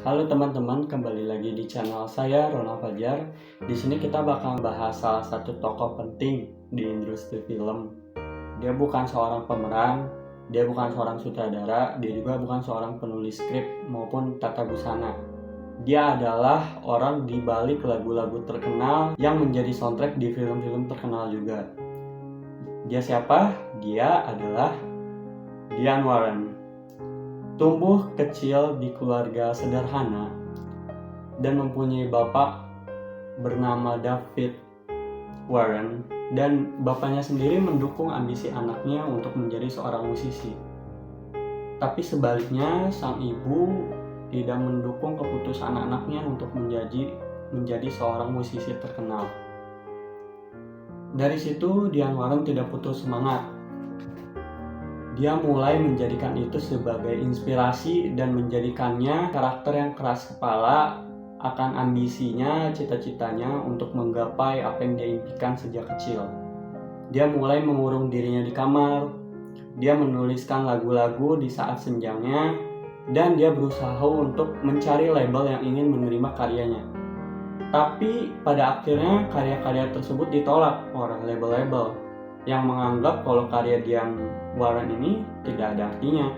Halo teman-teman, kembali lagi di channel saya Ronald Fajar. Di sini kita bakal bahas salah satu tokoh penting di industri film. Dia bukan seorang pemeran, dia bukan seorang sutradara, dia juga bukan seorang penulis skrip maupun tata busana. Dia adalah orang di balik lagu-lagu terkenal yang menjadi soundtrack di film-film terkenal juga. Dia siapa? Dia adalah Diane Warren. Tumbuh kecil di keluarga sederhana dan mempunyai bapak bernama David Warren, dan bapaknya sendiri mendukung ambisi anaknya untuk menjadi seorang musisi. Tapi sebaliknya, sang ibu tidak mendukung keputusan anaknya untuk menjadi seorang musisi terkenal. Dari situ Diane Warren tidak putus semangat. Dia mulai menjadikan itu sebagai inspirasi dan menjadikannya karakter yang keras kepala akan ambisinya, cita-citanya untuk menggapai apa yang dia impikan sejak kecil. Dia mulai mengurung dirinya di kamar, dia menuliskan lagu-lagu di saat senjangnya, dan dia berusaha untuk mencari label yang ingin menerima karyanya. Tapi pada akhirnya karya-karya tersebut ditolak oleh label-label yang menganggap kalau karya Diane Warren ini tidak ada artinya.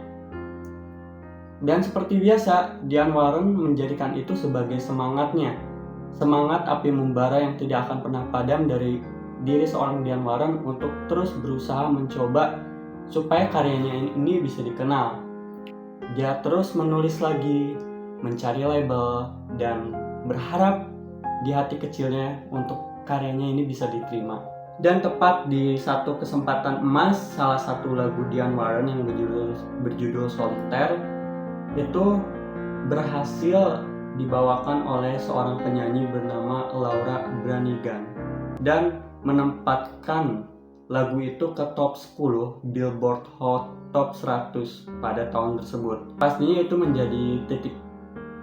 Dan seperti biasa, Diane Warren menjadikan itu sebagai semangatnya, semangat api membara yang tidak akan pernah padam dari diri seorang Diane Warren untuk terus berusaha mencoba supaya karyanya ini bisa dikenal. Dia terus menulis lagi, mencari label, dan berharap di hati kecilnya untuk karyanya ini bisa diterima. Dan tepat di satu kesempatan emas, salah satu lagu Diane Warren yang berjudul Solitaire itu berhasil dibawakan oleh seorang penyanyi bernama Laura Branigan dan menempatkan lagu itu ke top 10 Billboard Hot Top 100 pada tahun tersebut. Pastinya itu menjadi titik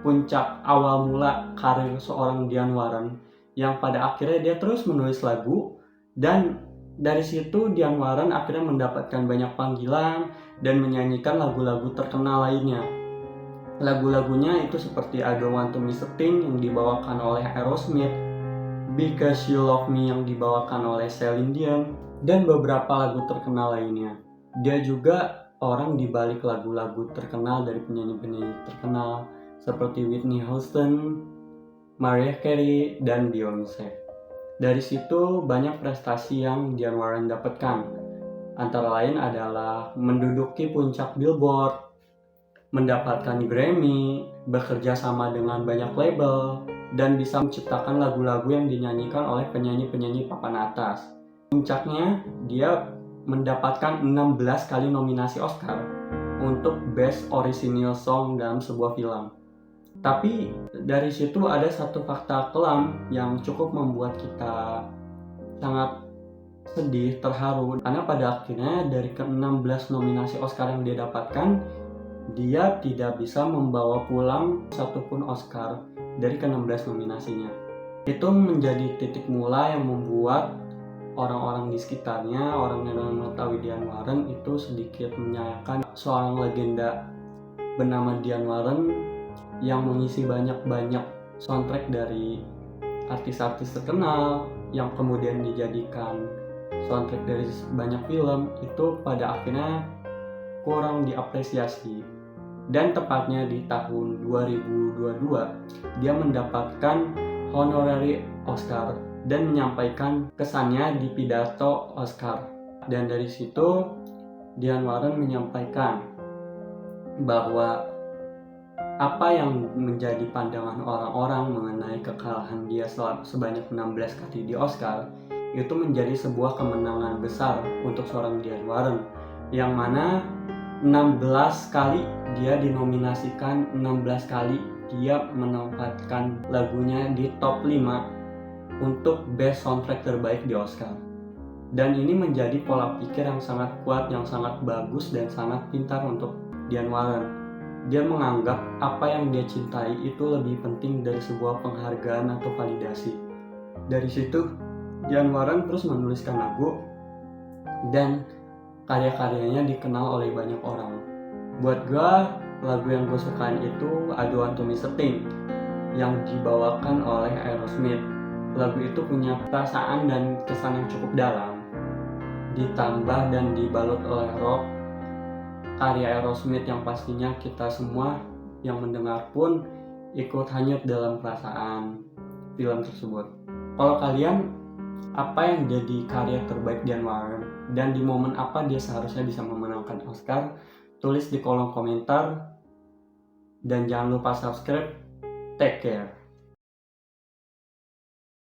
puncak awal mula karir seorang Diane Warren yang pada akhirnya dia terus menulis lagu. Dan dari situ Diane Warren akhirnya mendapatkan banyak panggilan dan menyanyikan lagu-lagu terkenal lainnya. Lagu-lagunya itu seperti I Don't Want to Miss a Thing yang dibawakan oleh Aerosmith, Because You Love Me yang dibawakan oleh Celine Dion, dan beberapa lagu terkenal lainnya. Dia juga orang di balik lagu-lagu terkenal dari penyanyi-penyanyi terkenal seperti Whitney Houston, Mariah Carey, dan Beyonce. Dari situ banyak prestasi yang Diane Warren dapatkan. Antara lain adalah menduduki puncak Billboard, mendapatkan Grammy, bekerja sama dengan banyak label, dan bisa menciptakan lagu-lagu yang dinyanyikan oleh penyanyi-penyanyi papan atas. Puncaknya, dia mendapatkan 16 kali nominasi Oscar untuk Best Original Song dalam sebuah film. Tapi dari situ ada satu fakta kelam yang cukup membuat kita sangat sedih, terharu, karena pada akhirnya dari ke-16 nominasi Oscar yang dia dapatkan, dia tidak bisa membawa pulang satupun Oscar dari ke-16 nominasinya. Itu menjadi titik mula yang membuat orang-orang di sekitarnya, orang yang mengetahui Diane Warren itu sedikit menyayangkan seorang legenda bernama Diane Warren yang mengisi banyak-banyak soundtrack dari artis-artis terkenal yang kemudian dijadikan soundtrack dari banyak film, itu pada akhirnya kurang diapresiasi. Dan tepatnya di tahun 2022 dia mendapatkan honorary Oscar dan menyampaikan kesannya di pidato Oscar. Dan dari situ Diane Warren menyampaikan bahwa apa yang menjadi pandangan orang-orang mengenai kekalahan dia sebanyak 16 kali di Oscar itu menjadi sebuah kemenangan besar untuk seorang Diane Warren, yang mana 16 kali dia dinominasikan, 16 kali dia menempatkan lagunya di top 5 untuk Best Soundtrack terbaik di Oscar. Dan ini menjadi pola pikir yang sangat kuat, yang sangat bagus dan sangat pintar untuk Diane Warren. Dia menganggap apa yang dia cintai itu lebih penting dari sebuah penghargaan atau validasi. Dari situ Diane Warren terus menuliskan lagu dan karya-karyanya dikenal oleh banyak orang. Buat gue, lagu yang gue sukain itu I Don't Want to Miss a Thing yang dibawakan oleh Aerosmith. Lagu itu punya perasaan dan kesan yang cukup dalam, ditambah dan dibalut oleh rock karya Aerosmith yang pastinya kita semua yang mendengar pun ikut hanyut dalam perasaan film tersebut. Kalau kalian, apa yang jadi karya terbaik Dian Warren dan di momen apa dia seharusnya bisa memenangkan Oscar? Tulis di kolom komentar dan jangan lupa subscribe. Take care.